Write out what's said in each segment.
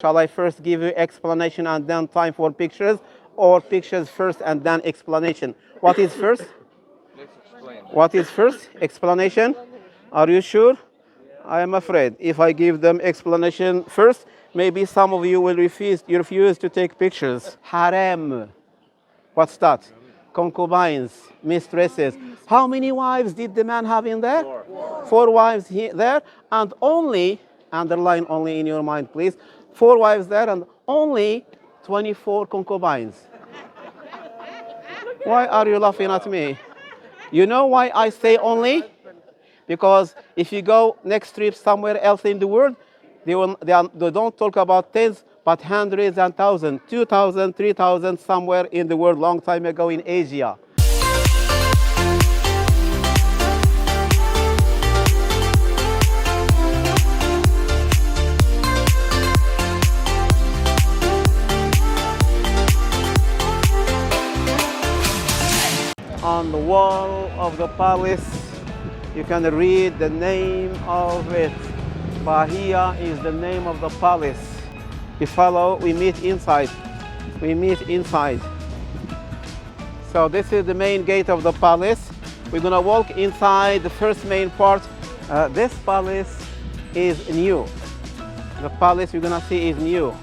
Shall I first give you explanation and then time for pictures, or pictures first and then explanation? What is first? Let's explain. What is first? Explanation? Are you sure? I am afraid if I give them explanation first, maybe some of you will refuse to take pictures. Harem. What's that? Concubines, mistresses. How many wives did the man have in there? Four wives there, and only, underline only in your mind, please, 4 wives there and only 24 concubines. Why are you laughing at me? You know why I say only? Because if you go next trip somewhere else in the world, they don't talk about tens, but hundreds and thousands, 2,000, 3,000 somewhere in the world, long time ago in Asia. On the wall of the palace, you can read the name of it. Bahia is the name of the palace. We follow, we meet inside. We meet inside. So this is the main gate of the palace. We're gonna walk inside the first main part. This palace is new. The palace you're gonna see is new.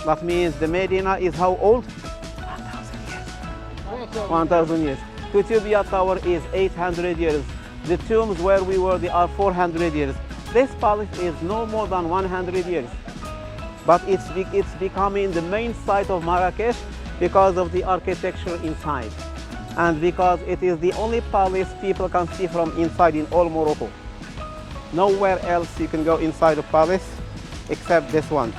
That means the Medina is how old? 1,000 years. 1,000 years. Kutubiyya Tower is 800 years. The tombs where we were, they are 400 years. This palace is no more than 100 years. But it's becoming the main site of Marrakech because of the architecture inside. And because it is the only palace people can see from inside in all Morocco. Nowhere else you can go inside the palace except this one.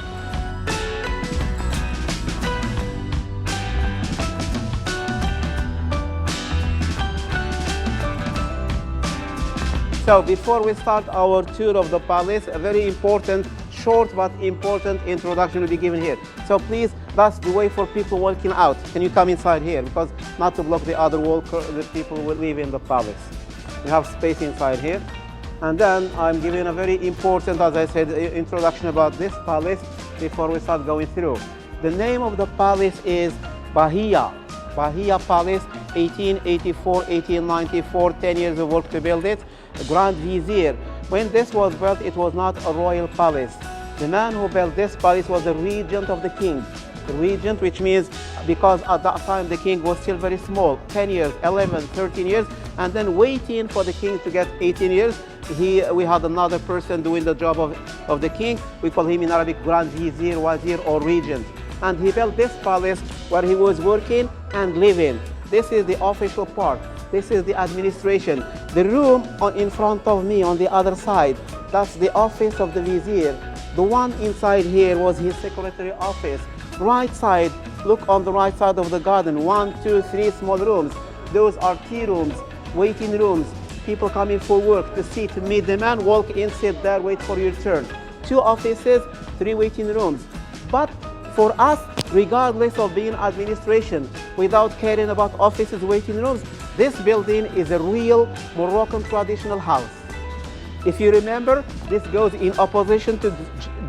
So before we start our tour of the palace, a very important, short but important introduction will be given here. So please, that's the way for people walking out. Can you come inside here? Because not to block the other wall, the people will live in the palace. We have space inside here. And then I'm giving a very important, as I said, introduction about this palace before we start going through. The name of the palace is Bahia. Bahia Palace, 1884, 1894, 10 years of work to build it. Grand Vizier. When this was built, it was not a royal palace. The man who built this palace was the regent of the king. The regent, which means because at that time the king was still very small, 10 years, 11, 13 years, and then waiting for the king to get 18 years, we had another person doing the job of the king. We call him in Arabic Grand Vizier, Wazir, or regent. And he built this palace where he was working and living. This is the official part. This is the administration. The room in front of me on the other side, that's the office of the vizier. The one inside here was his secretary office. Right side, look on the right side of the garden. 1, 2, 3 small rooms. Those are tea rooms, waiting rooms. People coming for work, to see, to meet the man, walk in, sit there, wait for your turn. 2 offices, 3 waiting rooms. But for us, regardless of being administration, without caring about offices, waiting rooms, this building is a real Moroccan traditional house. If you remember, this goes in opposition to the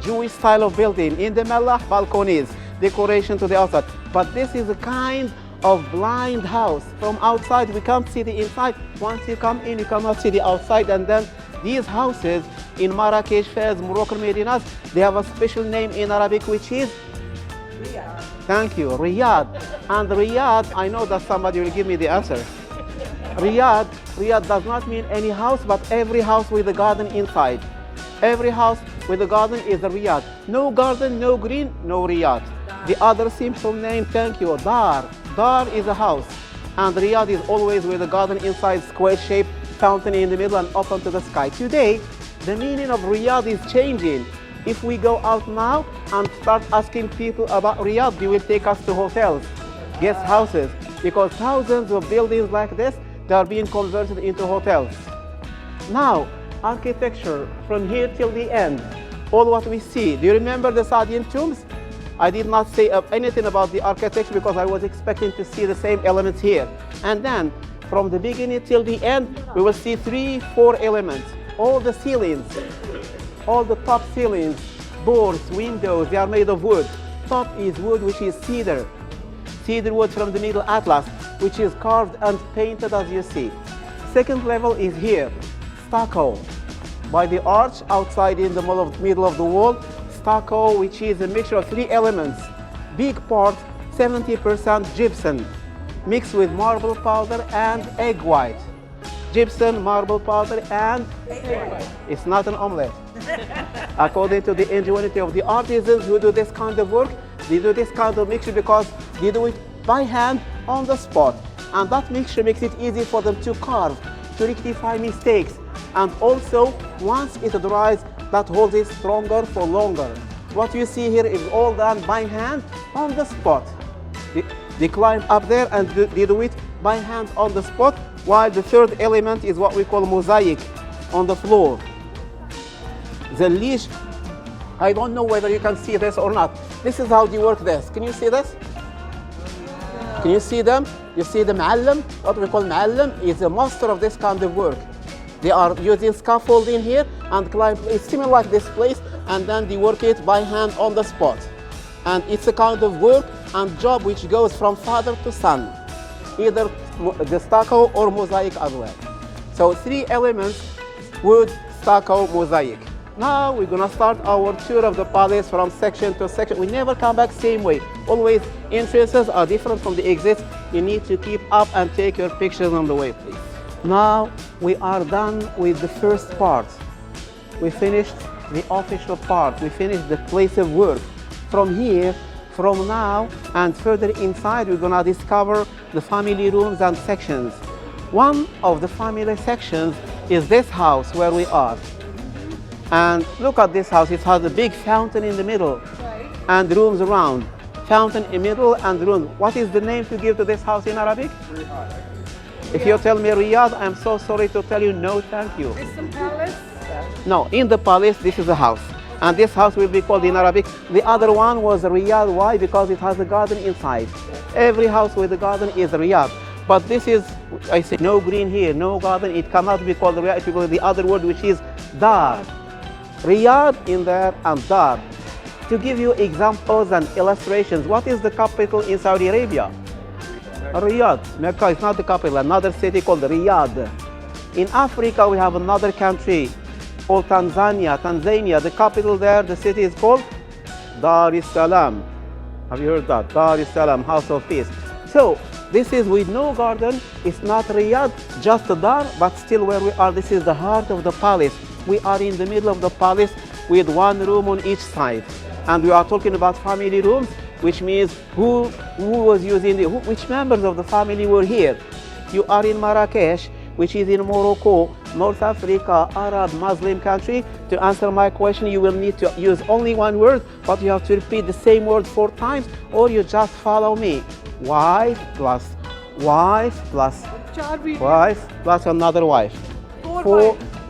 Jewish style of building. In the Mellah, balconies, decoration to the outside. But this is a kind of blind house. From outside, we can't see the inside. Once you come in, you cannot see the outside. And then these houses in Marrakech, Fez, Moroccan Medinas, they have a special name in Arabic, which is Riyadh. Thank you, Riyadh. And Riyadh, I know that somebody will give me the answer. Riyadh does not mean any house, but every house with a garden inside. Every house with a garden is a Riyadh. No garden, no green, no Riyadh. The other simple name, thank you, Dar. Dar is a house. And Riyadh is always with a garden inside, square shape, fountain in the middle and open to the sky. Today, the meaning of Riyadh is changing. If we go out now and start asking people about Riyadh, they will take us to hotels, guest houses, because thousands of buildings like this, they are being converted into hotels. Now, architecture from here till the end, all what we see. Do you remember the Saadian tombs? I did not say anything about the architecture because I was expecting to see the same elements here. And then, from the beginning till the end, we will see 3, 4 elements. All the ceilings, all the top ceilings, Doors, windows, they are made of wood. Top is wood, which is cedar. Cedar wood from the Middle Atlas, which is carved and painted as you see. Second level is here, stucco. By the arch outside in the middle of the wall, stucco, which is a mixture of three elements. Big part, 70% gypsum, mixed with marble powder and egg white. Gypsum, marble powder, and egg white. It's not an omelette. According to the ingenuity of the artisans who do this kind of work, they do this kind of mixture because they do it by hand on the spot. And that mixture makes it easy for them to carve, to rectify mistakes. And also, once it dries, that holds it stronger for longer. What you see here is all done by hand on the spot. They climb up there and they do it by hand on the spot, while the third element is what we call mosaic on the floor. The leash, I don't know whether you can see this or not. This is how they work this. Can you see this? Can you see them? You see the ma'allim? What we call ma'allim is a master of this kind of work. They are using scaffolding here and climb. It's similar like this place, and then they work it by hand on the spot. And it's a kind of work and job which goes from father to son, either the stucco or mosaic as well. So three elements: wood, stucco, mosaic. Now we're gonna start our tour of the palace from section to section. We never come back same way. Always entrances are different from the exits. You need to keep up and take your pictures on the way, please. Now we are done with the first part. We finished the official part. We finished the place of work. From here, from now and further inside, we're gonna discover the family rooms and sections. One of the family sections is this house where we are. And look at this house. It has a big fountain in the middle, right, and rooms around. Fountain in the middle and rooms. What is the name to give to this house in Arabic? Riyadh. If you tell me Riyadh, I'm so sorry to tell you no thank you. Is the palace? No, in the palace, this is a house. And this house will be called in Arabic. The other one was Riyadh. Why? Because it has a garden inside. Every house with a garden is Riyadh. But this is, I say, no green here, no garden. It cannot be called Riyadh. It will be the other word, which is Dar. Riyadh in there and Dar. To give you examples and illustrations, what is the capital in Saudi Arabia? Riyadh. Mecca is not the capital, another city called Riyadh. In Africa, we have another country called Tanzania. Tanzania, the capital there, the city is called Dar es Salaam. Have you heard that? Dar es Salaam, House of Peace. So, this is with no garden. It's not Riyadh, just Dar, but still where we are, this is the heart of the palace. We are in the middle of the palace with one room on each side. And we are talking about family rooms, which means who was using which members of the family were here. You are in Marrakech, which is in Morocco, North Africa, Arab, Muslim country. To answer my question, you will need to use only one word, but you have to repeat the same word 4 times, or you just follow me. Wife plus wife plus wife plus another wife.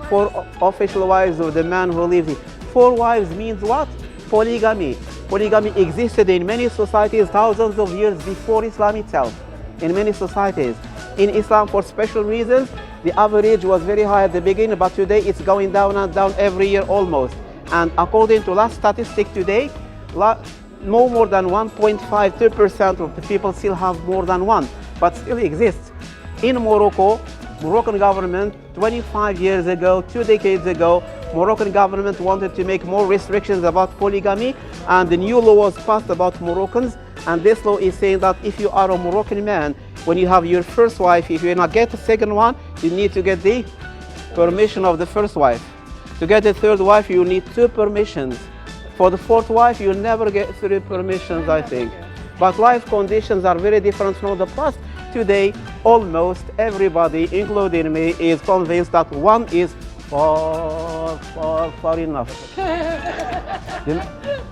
Four official wives of the man who lives here. 4 wives means what? Polygamy. Polygamy existed in many societies thousands of years before Islam itself. In many societies. In Islam, for special reasons, the average was very high at the beginning, but today it's going down and down every year almost. And according to last statistic today, no more than 1.52% of the people still have more than one, but still exists. In Morocco, Moroccan government 25 years ago, 2 decades ago, Moroccan government wanted to make more restrictions about polygamy, and the new law was passed about Moroccans. And this law is saying that if you are a Moroccan man, when you have your first wife, if you not get the second one, you need to get the permission of the first wife. To get the third wife, you need 2 permissions. For the 4th wife, you never get 3 permissions, I think. But life conditions are very different from the past. Today, almost everybody, including me, is convinced that one is far enough.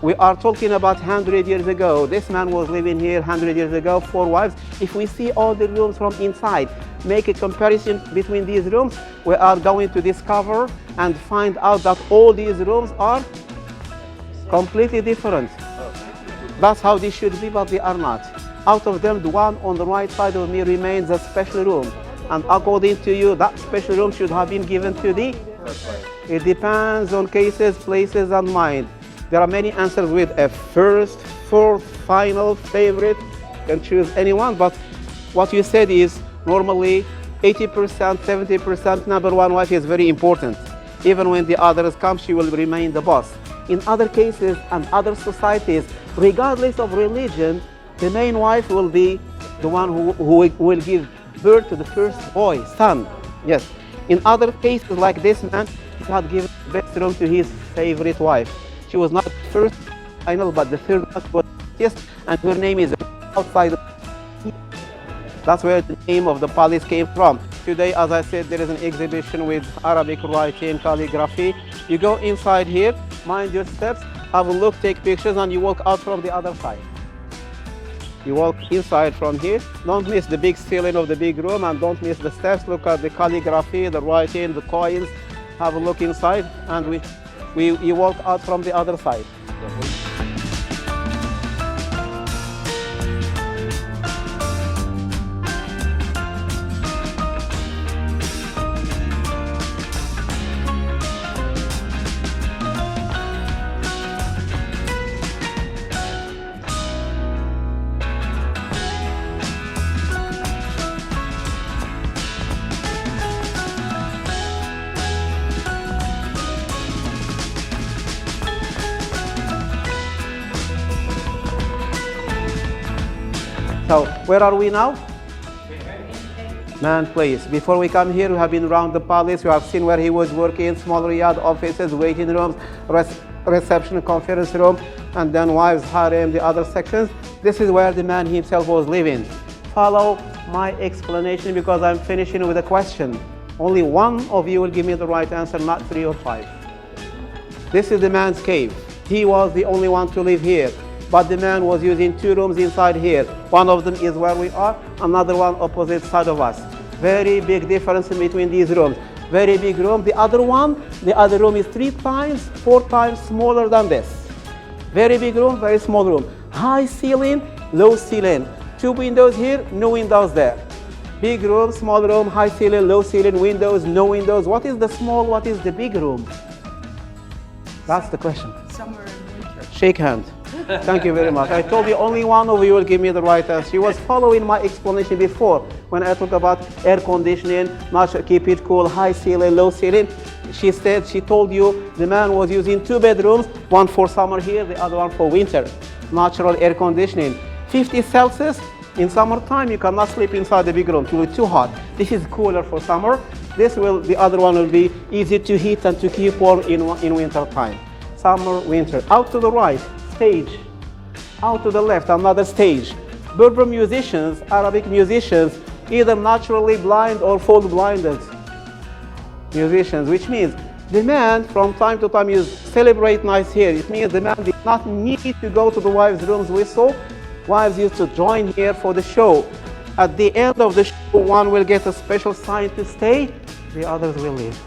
We are talking about 100 years ago. This man was living here 100 years ago, 4 wives. If we see all the rooms from inside, make a comparison between these rooms, we are going to discover and find out that all these rooms are completely different. That's how they should be, but they are not. Out of them, the one on the right side of me remains a special room. And according to you, that special room should have been given to the? It depends on cases, places, and mind. There are many answers with a first, fourth, final, favorite. You can choose anyone, but what you said is normally 80%, 70% number one wife is very important. Even when the others come, she will remain the boss. In other cases and other societies, regardless of religion, the main wife will be the one who will give birth to the first boy, son. Yes. In other cases like this man, he had given the best room to his favorite wife. She was not the first final, but the third one was yes, and her name is outside. That's where the name of the palace came from. Today, as I said, there is an exhibition with Arabic writing, calligraphy. You go inside here, mind your steps, have a look, take pictures, and you walk out from the other side. You walk inside from here. Don't miss the big ceiling of the big room, and don't miss the steps. Look at the calligraphy, the writing, the coins. Have a look inside, and you walk out from the other side. So, where are we now? Man place. Before we come here, we have been around the palace. We have seen where he was working, small Riyadh offices, waiting rooms, reception, conference room, and then wives, harem, the other sections. This is where the man himself was living. Follow my explanation because I'm finishing with a question. Only one of you will give me the right answer, not 3 or 5. This is the man's cave. He was the only one to live here. But the man was using 2 rooms inside here. One of them is where we are, another one opposite side of us. Very big difference in between these rooms. Very big room. The other room is 3 times, 4 times smaller than this. Very big room, very small room. High ceiling, low ceiling. 2 windows here, no windows there. Big room, small room, high ceiling, low ceiling, windows, no windows. What is the small, what is the big room? That's the question. Somewhere in winter. Shake hand. Thank you very much. I told you only one of you will give me the right answer. She was following my explanation before when I talked about air conditioning, keep it cool, high ceiling, low ceiling. She told you the man was using 2 bedrooms, one for summer here, the other one for winter. Natural air conditioning. 50 Celsius, in summertime you cannot sleep inside the big room, it will be too hot. This is cooler for summer. The other one will be easy to heat and to keep warm in winter time. Summer, winter. Out to the right, stage. Out to the left, another stage. Berber musicians, Arabic musicians, either naturally blind or full blinded musicians, which means the man from time to time you celebrate nice here. It means the man did not need to go to the wives' rooms whistle. Wives used to join here for the show. At the end of the show, one will get a special sign to stay, the others will leave.